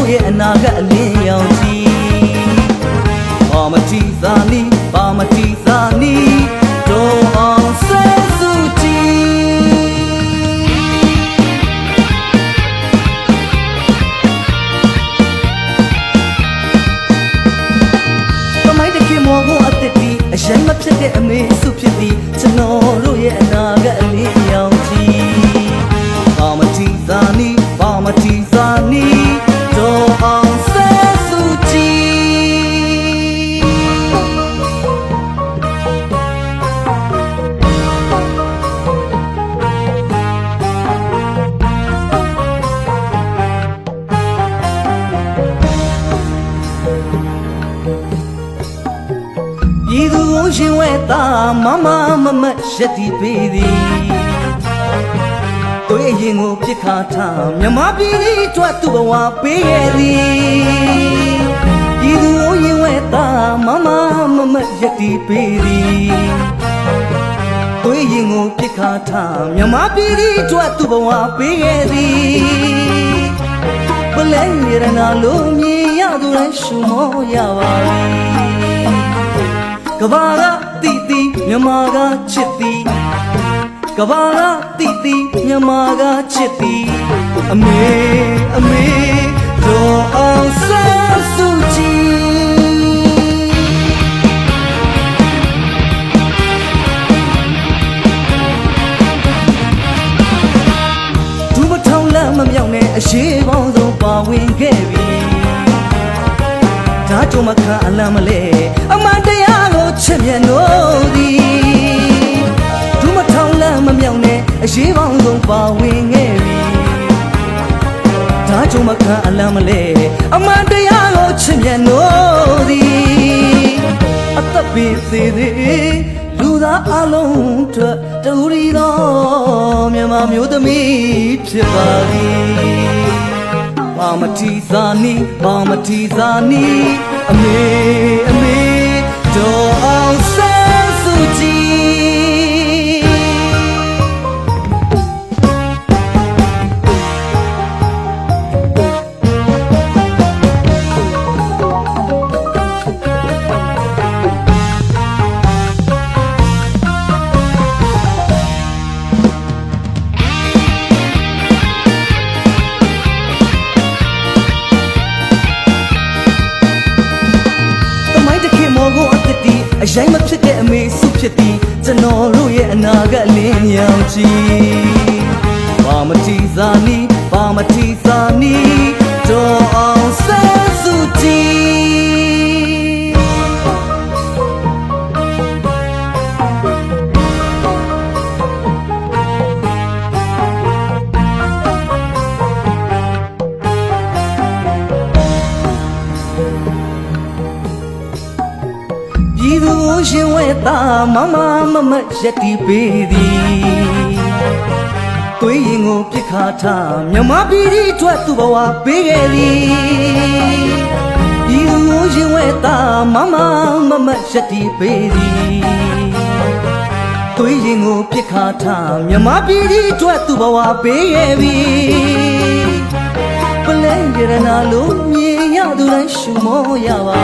တို့ရဲ့အနာဂတ်အလင်းရောင်ကြီးဘာမတီးသာနီးဘာမတီးသာနီးတို့အောင်ဆဲစုကြည်တမိုင်းတခင်မောကိုအစ်တီအရင်မဖြစ်တဲ့အမေစုဖြစ်သည်ကျွန်တော်တို့ရဲ့အနာဂတ်အလင်းရောင်ကြီးဘာမတီးသာနီးဘာမတီးသာနီးတို့အောင်ဆဲစုကြည်ပြည်သူရှင်ဝဲသားမမမမရက်တီပေးသည်တို့ရဲ့ရင်ကိုပြစ်ခါထားမြမပြည်လေးအတွက်သူ့ဘဝပေးရသည်ပြည်သူရင်ဝဲသားမမမမရက်တီပေးသည်တို့ရဲ့ရင်ကိုပြစ်ခါထားမြမပြည်လေးအတွက်သူ့ဘဝပေးရသည်ပလဲရနာလုံးမြင်ရသူတိုင်းရှုမောရပါကဘာကတီတီမြမကချစ်သည်ကဘာကတီတီမြမကချစ်သည်အမေအမေတို့အောင်ဆဲစုကြည်ဒူးမထောင်လမ်းမမြောက်နဲ့အရှိပေါင်းဆုံးပါဝင်ခဲ့ပြီဒါကြုံမခံအလမ်းမလဲအမှန်တရားကိုချစ်မြတ်လို့သည်ဒူးမထောင်လမ်းမမြောက်နဲ့အရေးပေါင်းဆုံးပါဝင်ခဲ့ပြီဒါကြုံမခံအလမ်းမလဲအမှန်တရားကိုချစ်မြတ်လို့သည်အသက်ပေးသေးသေးလူသားအလုံးအတွက်တူရီတော်မြန်မာမျိုးသမီးဖြစ်ပါသည်ဘာမတီးသာနီးဘာမတီးသာနီးအမေအမေတို့အောင်ဆဲစုကြည်အရင်မဖြစ်တဲ့အမေစုဖြစ်သည်ကျွန်တော်တို့ရဲ့အနာဂတ်လင်းရောင်ကြီးဘာမတီးသာနီးဘာမတီးသာနီးတို့အောင်ဆဲစုကြည်ပြည်သူရှင်ဝဲသားမမမမရက်တီပေးသည်တွေးရင်ကိုပြစ်ခါထားမြမပြည်ဒီအတွက်သူ့ဘဝပေးခဲ့သည်ပြည်သူရှင်ဝဲသားမမမမရက်တီပေးသည်တွေးရင်ကိုပြစ်ခါထားမြမပြည်ဒီအတွက်သူ့ဘဝပေးခဲ့ပြီပလဲရနာလုံးမြင်ရသူတိုင်းရှုမောရပါ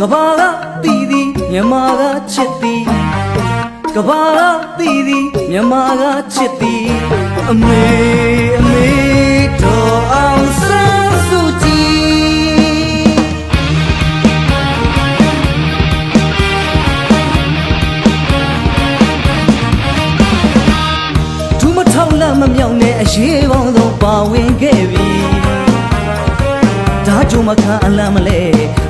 ကဘာကတီးသည်မြမကချစ်သည်ကဘာကတီးသည်မြမကချစ်သည်အမေအမေတို့အောင်ဆဲစုကြည်ဒူးမထောင်လမ်းမမြောက်နဲ့အရေးပေါင်းဆုံးပါဝင်ခဲ့ပြီဒါကြုံမခံအလမ်းမလဲ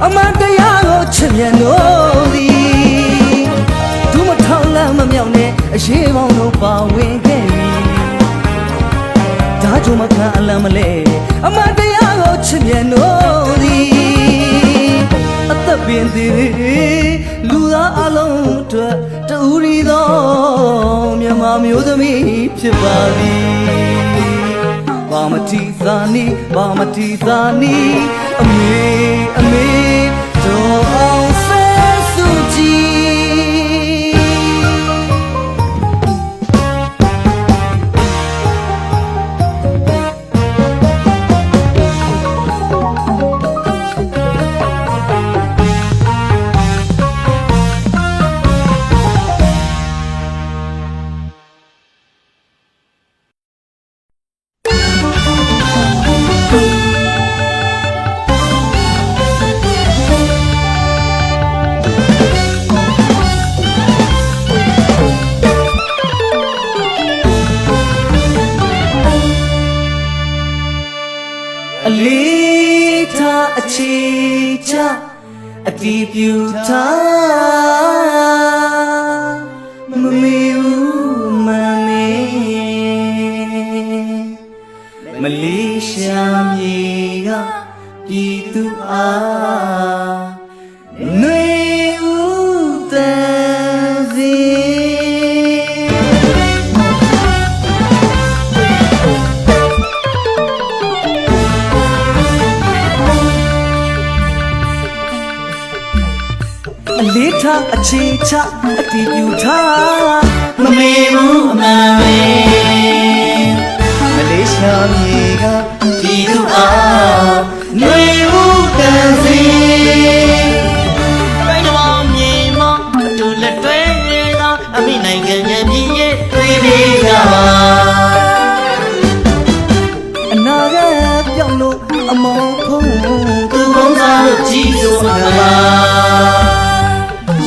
အမှန်တရားကိုချစ်မြတ်လို့သည်ဒူးမထောင်လမ်းမမြောက်နဲ့အရေးပေါင်းဆုံးပါဝင်ခဲ့ပြီဒါကြုံမခံအလမ်းမလဲအမှန်တရားကိုချစ်မြတ်လို့သည်အသက်ပင်သေးလူသားအလုံးအတွက်တူရီတော်မြန်မာမျိုးသမီးဖြစ်ပါသည်ဘာမတီးသာနီးဘာမတီးသာနီးအမေအမေတို့အောင်ဆဲစုကြည် အလေးထားအခြေချအတီးပြူထားမမေဘူးမမေမလေးရှားမြေကပြည်သူအားနှွေဦးတန်စီအလေးထားအခြေချအတီးပြူထားမမေဘူးအမှန်ပဲမလေးရှားမြေကပြည်သူအားနှွေဦးတန်စီတိုင်းတော်မြေမအတူလက်တွဲသောအမိနိုင်ငံရဲ့ပြည်ရဲ့တွေ့ပြီးကြပါအနာဂတ်ပြောင်းလို့အမောဖုံးသူဘုံစားလို့ကြီးစိုးမှာပါ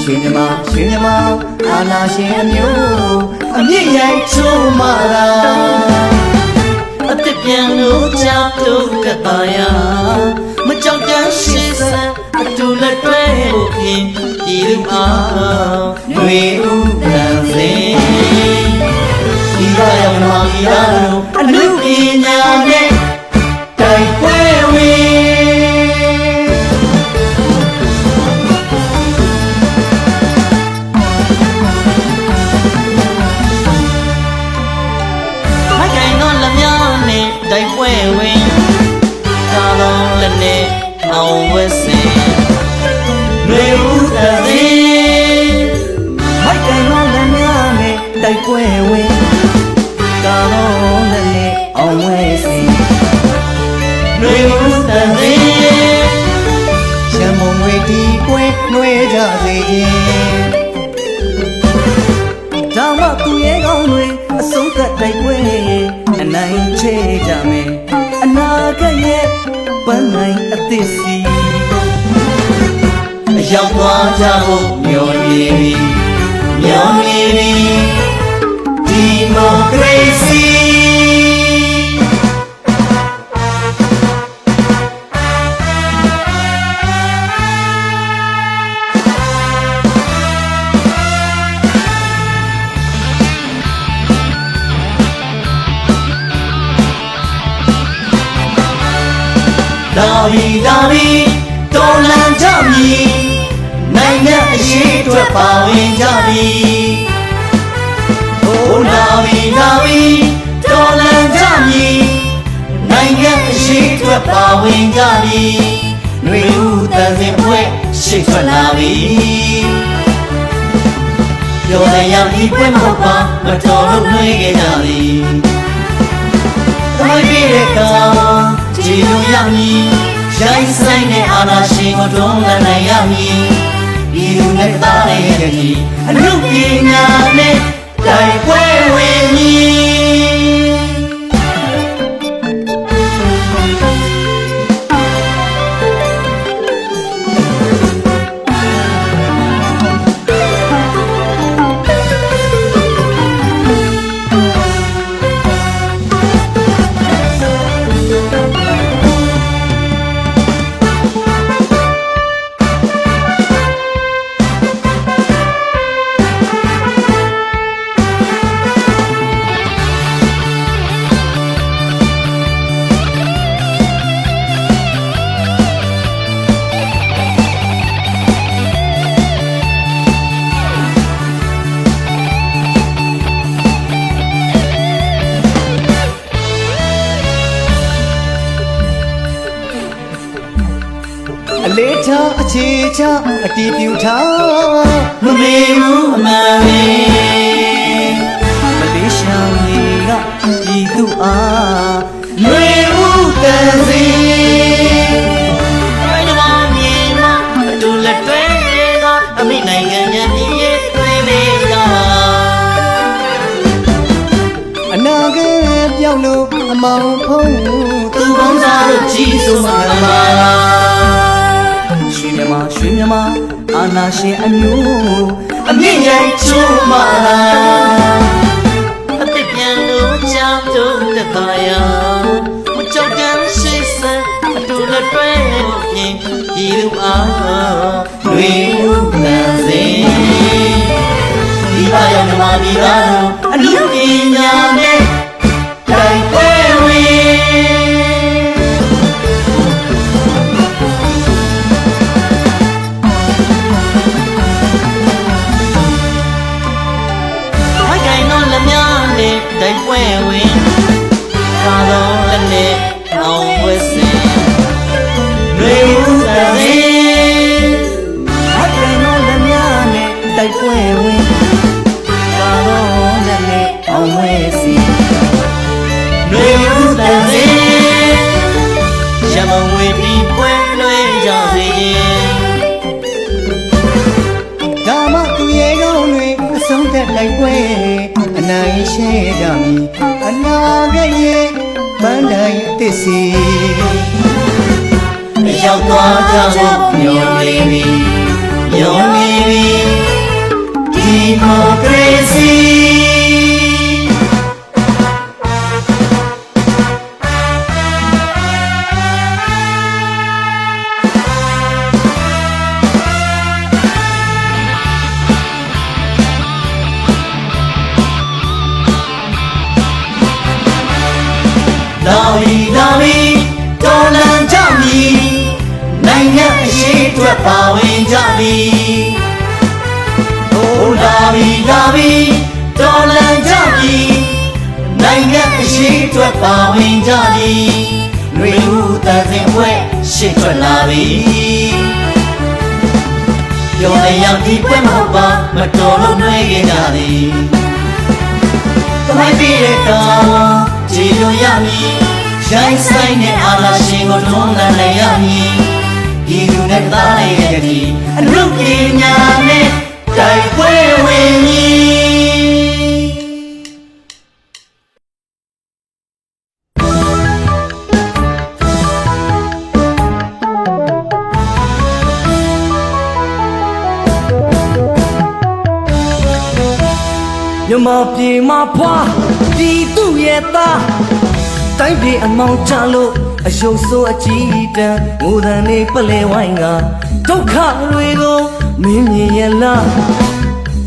ရှင်မြမအာနာရှင်အမျိုးအမြင့်ရိုက်ချိုးမာလာအသက်ပြန်လို့ကြောက်တော့ကပါရမကြောက်တမ်းရှိစံအတူလက်တွဲဖို့ပြင်ပြည်သူအားတွေဦးတန်စင်ဒီကရောက်မှာဒီကတော့အနုပညာနဲ့တိုက်ပွဲဝင်တိုက်ပွဲဝင်ကာလုံးလက်နဲ့အောင်ဝဲစင်တွေဦးတည်းမိုက်ကန်လုံးလက်များနဲ့တိုက်ပွဲဝင်ကာလုံးလက်နဲ့အောင်ဝဲစင်တွေဦးတည်းရှမ်းမုံဝေဒီပွဲနှွေးကြစေခြင်းဒါမှသူရဲ့ကောင်းတွေအဆုံးသတ်တိုက်ပွဲအနိုင်ချေကြမယ်အနာဂတ်ရဲ့ပန်းနိုင်အသစ်စီအရောက်သွားကြဖို့မျှော်လင့်ပြီးဒီမိုကရေစီဒါဘီတော်လန်ကြမည်နိုင်ငံအရေးအတွက်ပါဝင်ကြပြီဟိုဒါဘီတော်လန်ကြမည်နိုင်ငံအရေးအတွက်ပါဝင်ကြပြီຫນွေဦးတန်စင်ပွဲရှိတ်ထွက်လာပြီပြောရရင်ဒီပွဲမဟုတ်ပါမတော်လို့နှွေးခဲ့ကြသည်သမိုင်းပြည့်တဲ့ကောင်ကြည်လို့ရမည်ရိုင်းဆိုင်တဲ့အာနာရှင်ကိုတွန်းလှန်နိုင်ရမည်ဒီလူနဲ့သားရဲ့ကြီးအနုပညာနဲ့တိုက်ပွဲဝင်မည်အလေးထားအခြေချအတီးပြူထားမမေဘူးအမှန်ပဲမလေးရှားမြေကပြည်သူအားຫນွေဦးတန်စီတိုင်းတော်မြေမအတူလက်တွဲသောအမိနိုင်ငံရဲ့ပြည်ရဲ့တွေ့ပြီးကြပါအနာဂတ်ပြောင်းလို့အမောင်ဖုံးသူဘုံစားလို့ကြီးစိုးမှာပါရွှေမြမအာနာရှင်အမျိုးအမြင့်ရိုက်ချိုးမာလာအသက်ပြန်လို့ကြောက်တော့တပါရမကြောက်တမ်းရှိစံ ပြည်သူအားတွေဥပ္ပန်စဉ်ဒီပါရမပြည်သားတို့အနုပညာနဲ့တိုင်ပွဲဝင်ထိုင်ကိုင်တော့လက်များနဲ့တိုင်ပွဲဝင်သာတော်လက်နဲ့အောင်ဝဲစင်တွေဥပ္ပန်စဉ် အကယ်တော့လက်များနဲ့တိုက်ပွဲဝင်ကာတော့လက်နဲ့အောင်ဝဲစီ တွေဥပ္ပန်စဉ်ရမဝေပြီးပွဲလွှဲကြစေခြင်း ဒါမှသူရဲ့ကောင်းတွေအဆုံးသက်တိုက်ပွဲအနိုင်ရှဲကြမည်အနာဂတ်ရဲ့ပန်းတိုင်းအသစ်စီ ရောက်သွားကြဖို့မျှော်နေပြီမျှော်နေပြီဒီမိုကရေစီလာပြီတော်လန်ကြမည်နိုင်ငံအရှိအတွက်ပါဝင်ကြပြီဟိုလာပြီတော်လန်ကြပြီနိုင်ငံအရှိအတွက်ပါဝင်ကြပြီຫນွေဦးတန်စင်ပွဲရှေ့ထွက်လာပြီပြောရရင်ဒီပွဲမဟုတ်ပါမတော်လို့နှွေးခဲ့ကြသည်သမိုင်းပြည့်တဲ့ကောင်ခြေလွန်ရမည်ရိုင်းဆိုင်တဲ့အာလာရှင်ကိုတွန်းလှန်နိုင်ရမည်ဒီလူနဲ့သားလေးရဲ့ဒီအနုပညာနဲ့တိုက်ပွဲဝင်မည်မြမပြေမှာဖွာဒီသူ့ရဲ့သားတိုင်းပြည်အမောင်ချလို့အယုံဆိုးအကြည့်တန်းငိုတန်နေပလဲဝိုင်းကဒုက္ခတွေကိုမင်းမြင်ရလား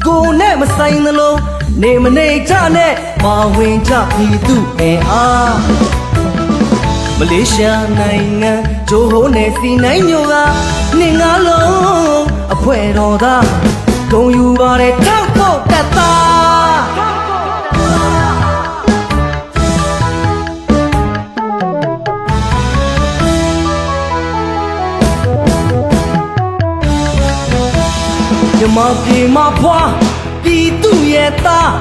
ကိုနဲ့မဆိုင်သလိုနေမနေကြနဲ့ပါဝင်ကြပြည်သူအင်အားမလေးရှားနိုင်ငံဂျိုဟိုနယ်စီနိုင်မျိုးကနေငါလုံးအဖွဲတော်သားဂုံယူပါတဲ့ထောက်ဖို့တက်သားမြမပြေမှာဖွာပြည်သူရဲ့သား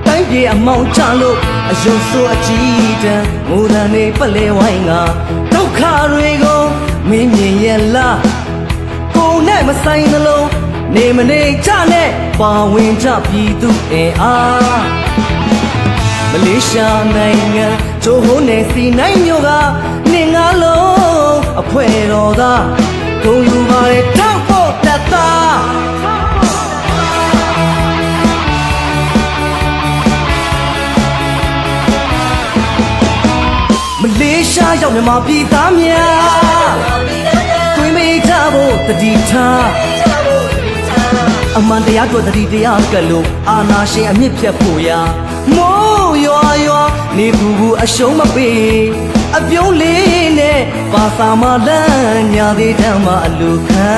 တိုင်းပြည်အမောင်ချလို့အယုံဆိုးအကြည့်တန်းငိုတန်နေပလဲဝိုင်းကဒုက္ခတွေကိုမင်းမြင်ရဲ့လားကိုနဲ့မဆိုင်သလိုနေမနေကြနဲ့ပါဝင်ကြပြည်သူအင်အားမလေးရှားနိုင်ငံဂျိုဟိုနယ်စီနိုင်မျိုးကနေငါလုံးအဖွဲတော်သားဂုံယူပါတဲ့ထောက်ဖို့တက်သားမလေးရှားရောက်မြန်မာပြည်သားများတွင်မိကြဖို့တတိထားအမှန်တရားတို့တတိတရားကလို့အာနာရှင်အမြင့်ဖြတ်ဖို့ရာမိုးရွာနေဘူးအရှုံးမပေးအပြုံးလေးနဲ့ပါစာမလန်းညာသေးတမ်းမအလူခံ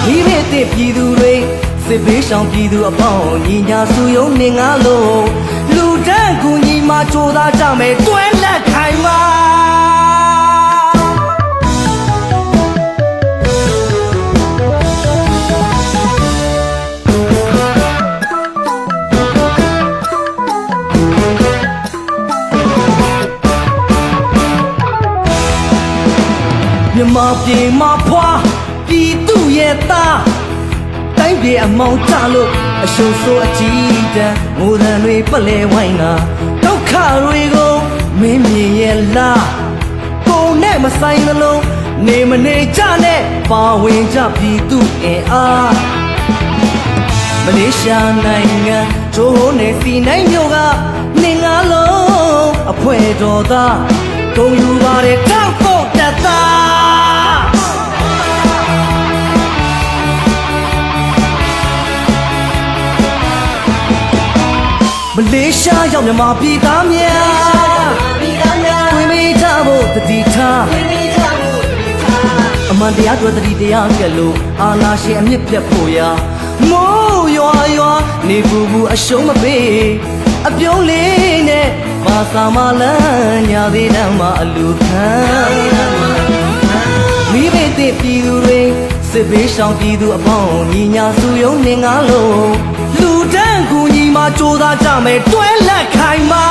ဒီနေ့တည်ပြည်သူတွေစစ်ဘေးရှောင်ပြည်သူအပေါင်းညီညာစုယုံနေငါလို့လူတန်းကူညီမှာကြိုးစားကြမယ်တွဲလက်ခိုင်ပါမြမပြေမှာဖွာပြည်သူရဲ့သားတိုင်းပြည်အမောင်ချလို့အရှုံးဆိုးအကြည့်တန်းငိုတန်တွေပလဲဝိုင်းကဒုက္ခတွေကိုမင်းမြင်ရဲ့လားကိုနဲ့မဆိုင်သလိုနေမနေကြနဲ့ပါဝင်ကြပြည်သူအင်အားမလေးရှားနိုင်ငံဂျိုဟိုနယ်စီနိုင်မျိုးကနေငါလုံးအဖွဲတော်သားဂုံယူပါတဲ့ထောက်ဖို့တက်သား လေးရှားရောက်မြန်မာပြည်သားများဝင်မိထားဖို့တတိထားအမှန်တရားတို့တတိတရားကလို့အာနာရှင်အမြင့်ပြတ်ဖို့ရာမိုးရွာရွာနေပူပူအရှုံးမပေးအပြုံးလေးနဲ့ဘာသာမလန်းညာသေးတမ်းမှာအလူခံမိဘတဲ့ပြည်သူတွေစစ်ဘေးရှောင်ပြည်သူအပေါင်းညီညာစုယုံနေငါလို့လူတန်းကူညီမှာကြိုးစားကြမယ်တွဲလက်ခိုင်မှာ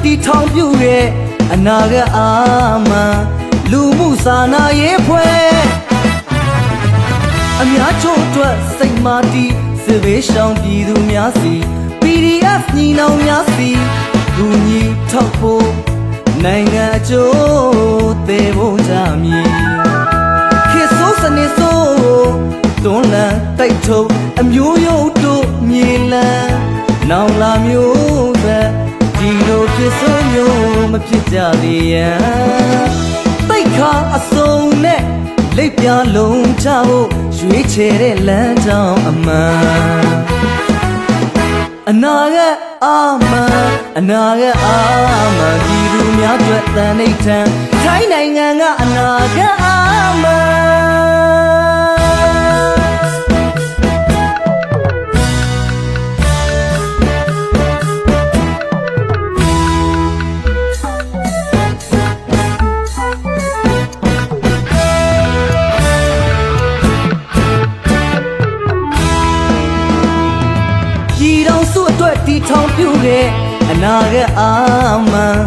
တီထောင်ပြူရဲ့အနာဂတ်အာမန်လူမှုစာနာရေးဖွဲ့အများချို့အတွက်စိတ်မာတီစစ်ဘေးရှောင်ပြည်သူများစီ PDF ညီနောင်များစီလူညီထောက်ဖို့နိုင်ငံအကျိုးသေးဖို့ကြမည်ခေတ်ဆိုးစနစ်ဆိုးတွန်းလှန်တိုက်ထုတ်အမျိုးယုတ်တို့မြေလန်းနောင်လာမျိုးသက်ဒီလိုဖြစ်ဆိုးမျိုးမဖြစ်ကြသေးရန်တိတ်ခါအစုံနဲ့လိပ်ပြလုံးချဖို့ရွေးချယ်တဲ့လမ်းကြောင်းအမှန်အနာဂတ်အာမန်အနာဂတ်အာမန်ပြည်သူများအတွက်တန်ဋိဌာန်ထိုင်းနိုင်ငံကအနာဂတ်အာမန်တီထောင်ပြူတဲ့အနာဂတ်အာမန်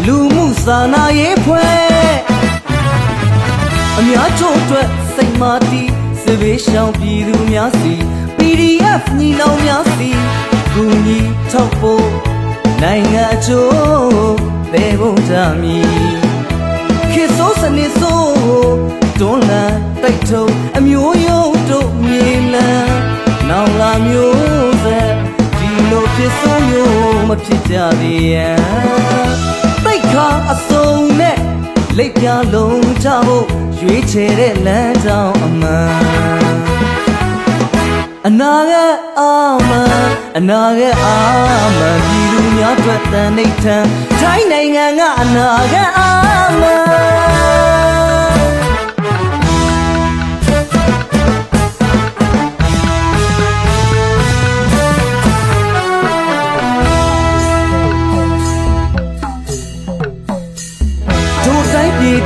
လူမှုစာနာရေးဖွဲ့အများချို့အတွက်စိတ်မာတီစစ်ဘေးရှောင်ပြည်သူများစီ PDF ညီနောင်များစီကူညီထောက်ဖို့နိုင်ငံအကျိုးပေးဖို့ကြမည်ခေတ်ဆိုးစနစ်ဆိုးတွန်းလှန်တိုက်ထုတ်အမျိုးယုံတို့မြေလန်းနောင်လာမျိုးဆက်လို့ဖြစ်ဆုံးမျိုးမဖြစ်ကြသေးရန်တိတ်ခါအစုံနဲ့လိပ်ပြလုံးချဖို့ရွေးချယ်တဲ့လမ်းကြောင်းအမှန်အနာဂတ်အာမန်အနာဂတ်အာမန်ပြည်သူများအတွက်တန်ဋိဌာန်ထိုင်းနိုင်ငံကအနာဂတ်အာမန်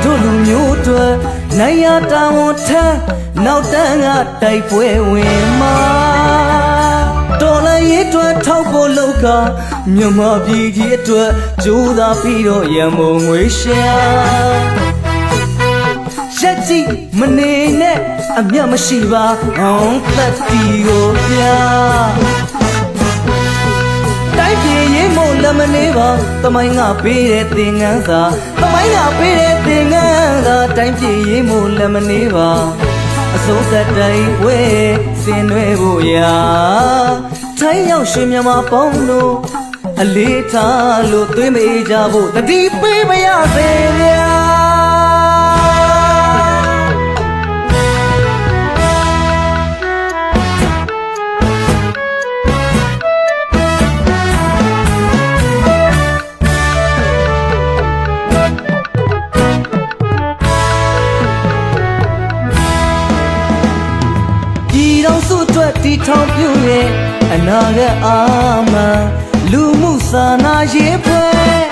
တို့လူမျိုးတို့နိုင်ရတာဝန်ထမ်းနောက်တန်းကတိုက်ပွဲဝင်မှာတော်လည်းရေးအတွက်ထောက်ဖို့လောက်ကမြန်မာပြည်ကြီးအတွက်ကြိုးစားပြီးတော့ရမုံငွေရှာရက်ကြည့်မနေနဲ့အမျက်မရှိပါဟောင်းသက်တီကိုပြတိုင်းပြည်ရေးမို့လမနေပါသမိုင်းကပေးတဲ့သင်္ကန်းစာသမိုင်းကပေးတဲ့သင်္ကန်းစာတိုင်းပြည်ရေးမို့လမနေပါအစိုးရတိုင်းဝဲစင်နွယ်ဖို့ရာထိုင်းရောက်ရွှေမြန်မာပေါင်းတို့အလေးထားလို့သွေးမေးကြဖို့တတိပေးမရစေဗျာတီထောင်ပြူရဲ့အနာဂတ်အာမန်လူမှုစာနာရေးဖွဲ့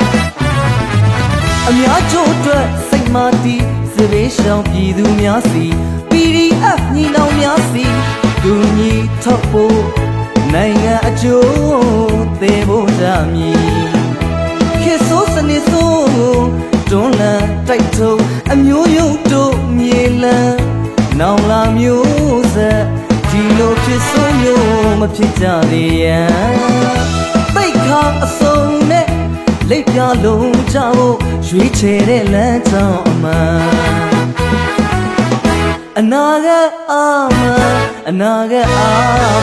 အများချို့အတွက်စိတ်မာတီစစ်ဘေးရှောင်ပြည်သူများစီ PDF ညီနောင်များစီကူညီထောက်ဖို့နိုင်ငံအကျိုးသေးဖို့ကြမည်ခ ခေတ်ဆိုးစနစ်ဆိုးတွန်းလှန်တိုက်ထုံအမျိုးယုံတို့မြေလံနောင်လာမျိုးဆက်ဒီလိုဖြစ်ဆိုးမျိုးမဖြစ်ကြသေးရန်သိခါအစုံနဲ့လိပ်ပြလုံးကြဖို့ရွေးချယ်တဲ့လမ်းကြောင်းအမှန်အနာဂတ်အာမန်အနာဂတ်အာ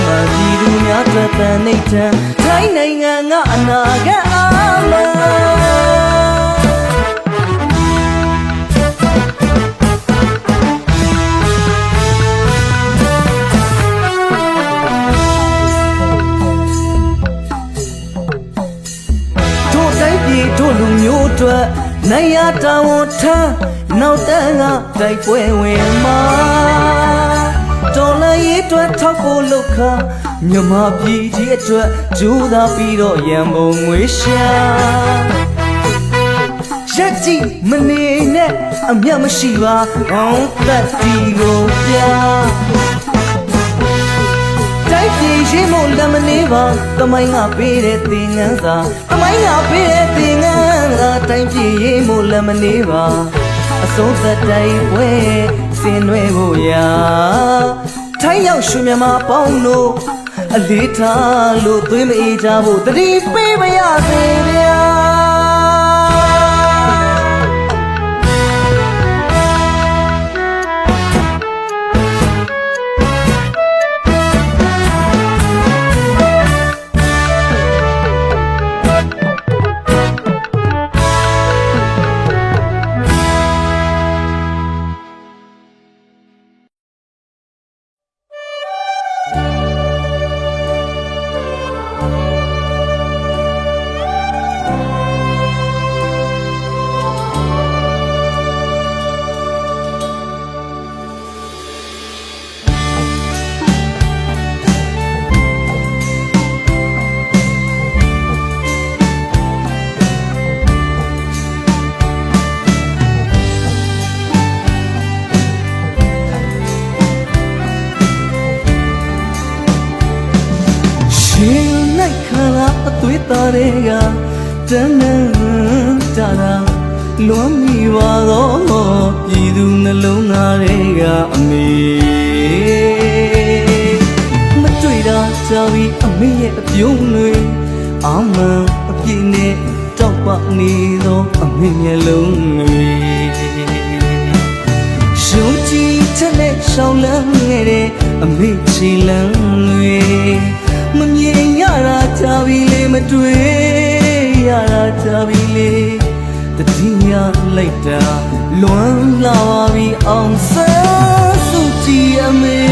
မန်ဒီလူများတွေ့တဲ့နေထံထိုင်းနိုင်ငံကအနာဂတ်အာမန်တို့လူမျိုးအတွက်နိုင်ရတာဝန်ထမ်းနောက်တန်းကတိုက်ပွဲဝင်မှာတော်လည်းရေးအတွက်ထောက်ဖို့လုပ်ခါမြမပြည်ကြီးအတွက်ကြိုးစားပြီးတော့ရန်ပုံငွေရှာရက်ကြီးမနေနဲ့အမျက်မရှိပါအောင်သက်ဒီကိုပြတိုက်ပြည်ရင်မို့လမ်းမနေပါတမိုင်းကပေးတဲ့သင်ငန်းစာတမိုင်းကပေးတဲ့သင်ငန်းစာတိုင်းပြည်ရင်မို့လမ်းမနေပါအစိုးသက်တိုက်ပွဲဆင်နွှဲဖို့ရာထိုင်းရောက်ရွှေမြန်မာပေါင်းတို့အလေးထားလို့သွေးမအေးကြဖို့တတိပေးမရစေဗျာသွေးသားတွေကတန်းတန်းတာတာလွမ်းမိပါတော့ပြည်သူနှလုံးသားတွေကအမေမတွေ့တာကြာပြီအမေရဲ့အပြုံးတွေအာမန်အပြည့်နဲ့တောက်ပနေသောအမေမျက်လုံးတွေရှုံးကြည့်တဲ့နဲ့ရှောင်းလန်းခဲ့တဲ့အမေချီလန်းတွေမမြင်ရတာကြပြီလေမတွေ့ရတာကြပြီလေတတိယလိုက်တာလွမ်းလာပါပြီအောင်ဆန်းစုကြည်အမေ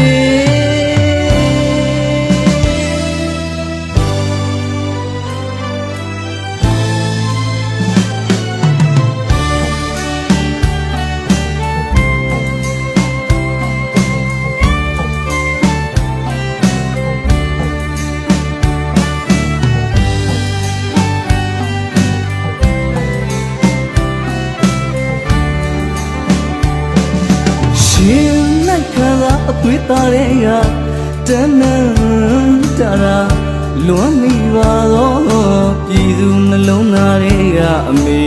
အသွေးသားတွေကတန်းတန်းတာတာလွမ်းမိပါတော့ပြည်သူနှလုံးသားတွေကအမေ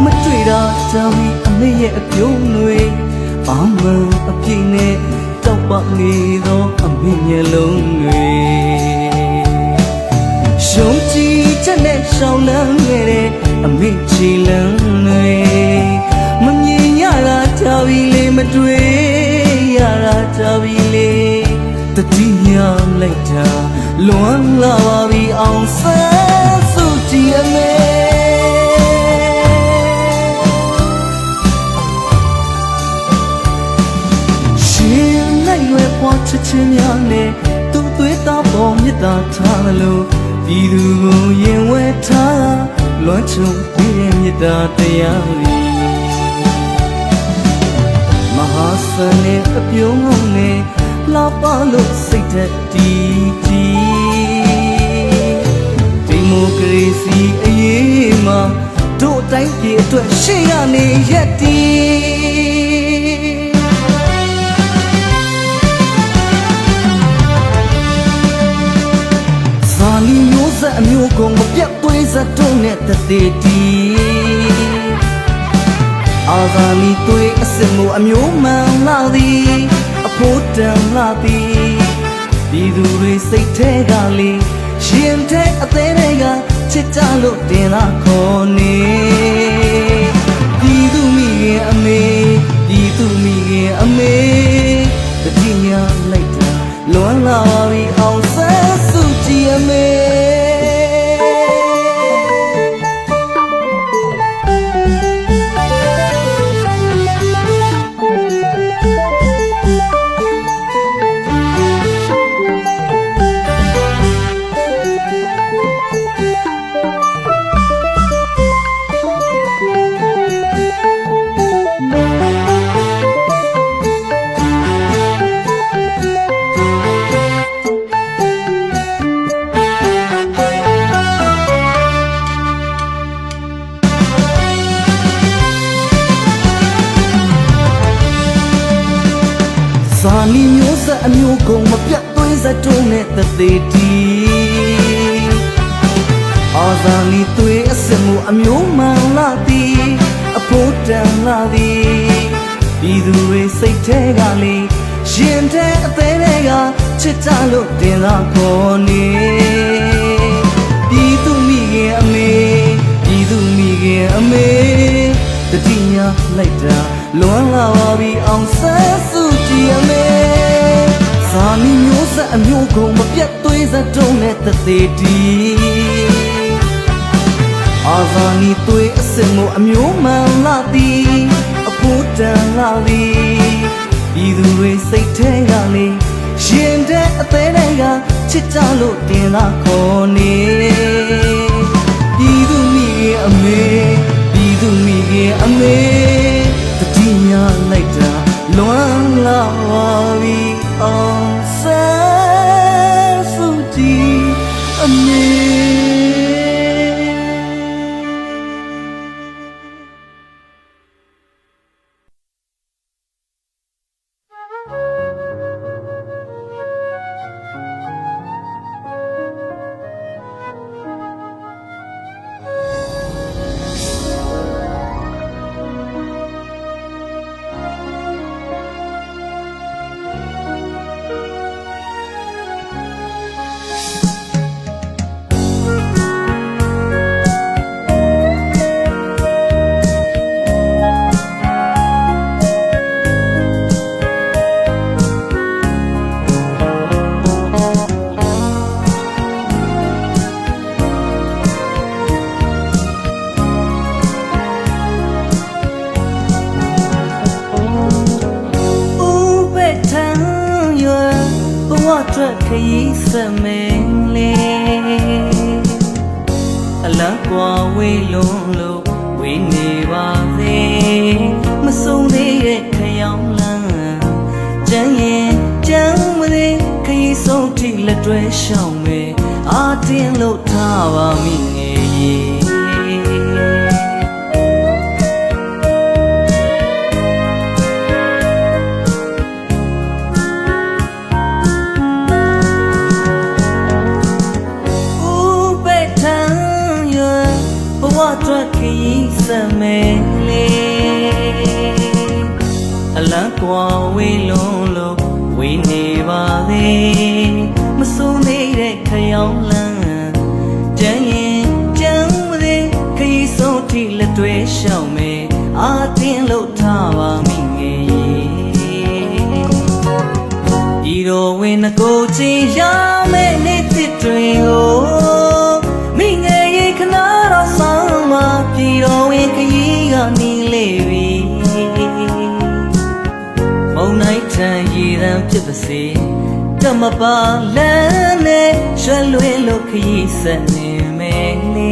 မတွေ့တာကြောင့်အမေရဲ့အပြုံးတွေအာမန်အပြည့်နဲ့တောက်ပနေသောအမေမျက်လုံးတွေရှုံးကြည့်ချက်နဲ့ရှောင်းလန်းခဲ့တဲ့အမေချီလန်းတွေမမြင်ရတာကြပြီလေမတွေ့ရတာကြပြီလေတတိယလိုက်တာလွမ်းလာပါပြီအောင်ဆန်းစုကြည်အမေရှင်လိုက်ရွယ်ပွားချစ်ချင်းများနဲ့သူ့သွေးသားပေါ်မြတ်တာထားလို့ပြည်သူကိုရင်ဝဲထားလွမ်းချုံပြီးရဲ့မြတ်တာတရားတွေမဟာစနေအပြုံးနဲ့လာပါလို့စိတ်သက်တီးတီးဒီမိုကရေစီအရေးမှာတို့တိုင်းပြည်အတွက်ရှေ့ရနေရက်တီးဇာလီမျိုးဆက်အမျိုးကုန်မ သက်သေးတီအာဇာနည်သွေးအစစ်မှုအမျိုးမှန်လာသည်အဖို့တန်လာသည်ပြည်သူတွေစိတ်ထဲကလေးရှင်တဲ့အသေးတွေကချစ်ကြလို့တင်လာခေါ်နေပြည်သူမိခင်အမေပြည်သူမိခင်အမေတတိယလိုက်တာလွမ်းလာပြီအောင်ဆန်းစုကြည်အမေဇာနီမျိုးဆက်အမျိုးကုန်မပြတ်သွေးစတုံးနဲ့သက်သေးတီအာဇာနည်သွေးအစစ်မှုအမျိုးမှန်လာသည်အဖို့တန်လာသည်ပြည်သူတွေစိတ်ထဲကလေးရှင်တဲ့အသေးတွေကချစ်ကြလို့တင်လာခေါ်နေပြည်သူမိခင်အမေပြည်သူမိခင်အမေတတိယလိုက်တာလွမ်းလာပါပြီအောင်ဆန်းစုကြည်အမေဇာနီမျိုးဆက်အမျိုးကုန်မပြတ်သွေးစတုံးနဲ့သက်သေးတီအာဇာနည်သွေးအစစ်မှုအမျိုးမှန်လာသည်အဖို့တန်လာသည်ပြည်သူတွေစိတ်ထဲကလေးရှင်တဲ့အသေးတွေကချစ်ကြလို့တင်လာခေါ်နေပြည်သူမိခင်အမေပြည်သူမိခင်အမေတတိယလိုက်တာလွမ်းလာပါပြီအောင်ဆန်းစုကြည်အမေအတွက်ခရီးဆက်မယ်လေအလံကွာဝေးလုံးလို့ဝေးနေပါစေမဆုံးသေးတဲ့ခရောင်လန်းကြမ်းရင်ကြမ်းမသေးခရီးဆုံးထိလက်တွဲရှောင်မယ်အာတင်းလို့ထားပါမိငယ်ကြီးအတွက်ခရီးဆက်မယ်လေအလံကွာဝေးလုံးလို့ဝေးနေပါလေမဆုံးသေးတဲ့ခရောင်လန်းကြမ်းရင်ကြမ်းမသေးခရီးဆုံးထိလက်တွဲရှောင်မယ်အာတင်းလို့ထားပါမိငယ်ဒီတော့ဝင်ကိုချီရမယ်နေ့တစ်တွေကိုမိငယ်ခဏတော့ဆောင်မပြည်တော်ဝင်ခရီးကနေလေပြီမုံနိုင်ထန်ရည်ရန်ဖြစ်ပါစေတမပါလန်းနဲ့ရွှဲလွင်လို့ခရီးဆက်နေမယ်လေ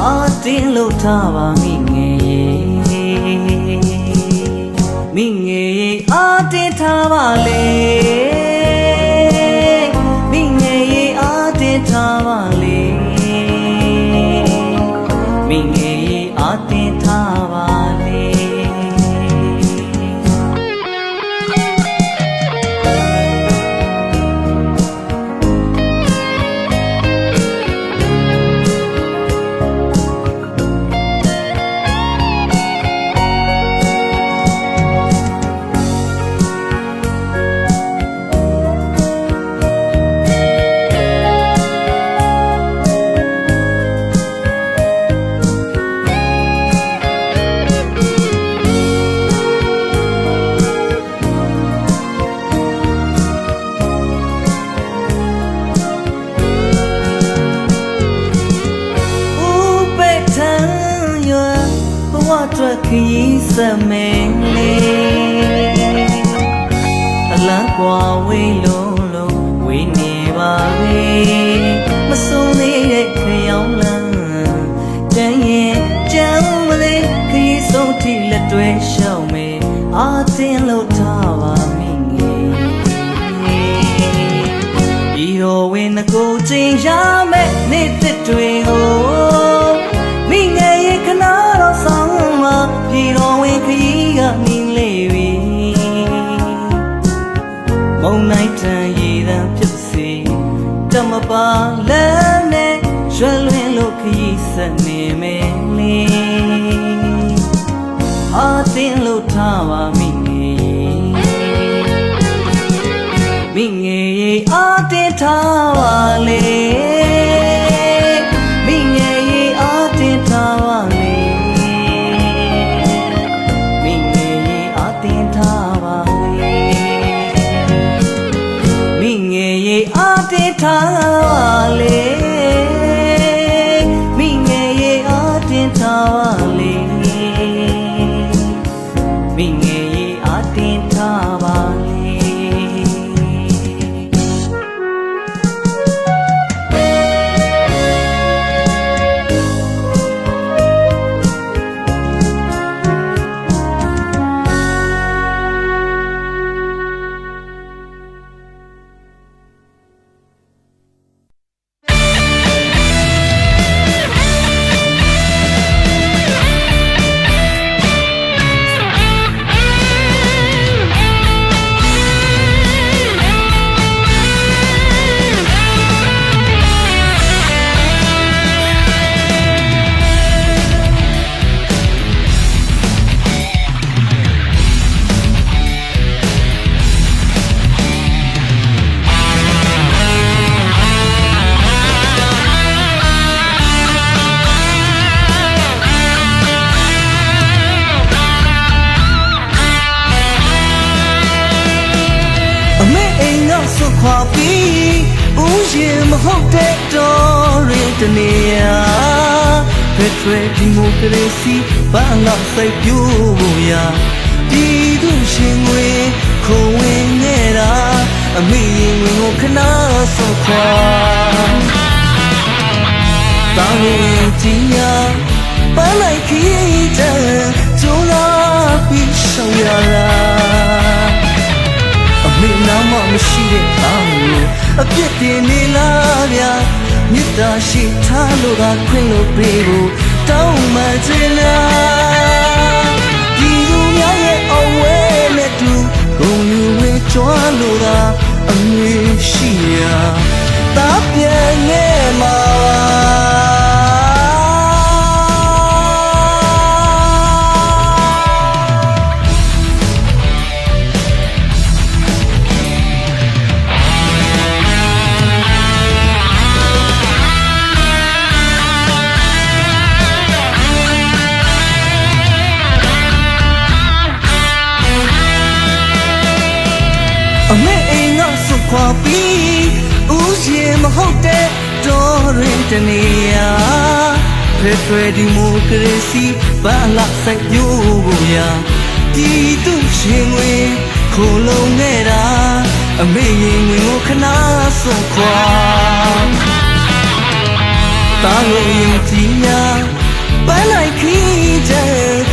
အာတင်းလို့ထားပါမိငယ်မိငယ်အာတင်းထားပါလေမိငယ်အာတင်းထားပါလေမိငယ်အာတင်းထားပါလေ ထွက်ခရီးဆက်မယ်လေအလန်းကွာဝေးလုံးလုံးဝေးနေပါလေမဆုံးသေးတဲ့ခရောင်းလန်းတန်ရင်ကြမ်းမလေးခရီးဆုံးထိလက်တွဲရှောက်မယ်အာတင်လို့ထားပါမိငယ်ဒီတော့ဝင်ကိုချင်းရမယ်နေ့တစ်တွေကိုမိငယ်ရဲ့ခနာတော့ဆောင်မှာဒီတော့ဝင်ခရီးကမြင်လေပြီမုံနိုင်တန်ရည်တန်ဖြစ်စေတမပါလမ်းနဲ့ရွှဲလွင်လို့ခရီးဆက်နေမယ်လေအာတင်လို့ထားပါမိငယ်မိငယ်ရဲ့အာတင်ထားပါလေမိငယ်ရဲ့အာတင်ထားပါလေမိငယ်ရဲ့အာတင်ထားပါလေမိငယ်ရဲ့အာတင်ထားပါလေမိငယ်ရဲ့အာတင်ထားပါလေမိငယ်ရဲ့အာတင်ထားပါလေခွာပြီးဦးရင်မဟုတ်တဲ့တော်ရင်တနေရာဖက်ထရဒီမိုကရေစီဘာလာစိုက်ပြိုးဖို့ရာဒီသူရှင်ငွေခုံဝင်နေတာအမေရင်ဝင်ကိုခဏဆော့ခွာတောင်းရင်ကြည်ညာပန်းလိုက်ခီးတဲ့ကျိုးလာပြီးရှောင်ရတာအမေနာမမရှိတဲ့သားကိုအပြစ်တင်နေလားဗျာမြတ်တာရှိထားလို့ကခွင့်လို့ပေးဖို့တောင်းမှချင်လားဒီလူများရဲ့အဝဲနဲ့တူဂုံယူဝဲကြွားလို့ကအငွေရှိရာတာပြန်ငဲ့မှာအမေအိမ်ကဆုတ်ခွာပြီးဦးရင်မဟုတ်တဲ့တော်ရင်တနေရာဖက်ထရဒီမိုကရေစီဘာလာစိုက်ပြိုးဖို့ရာဒီသူရှင်ငွေခိုးလုံးနေတာအမေရင်ငွေကိုခဏဆုတ်ခွာတာလို့ရင်ကြည်ညာပန်းလိုက်ခီးတဲ့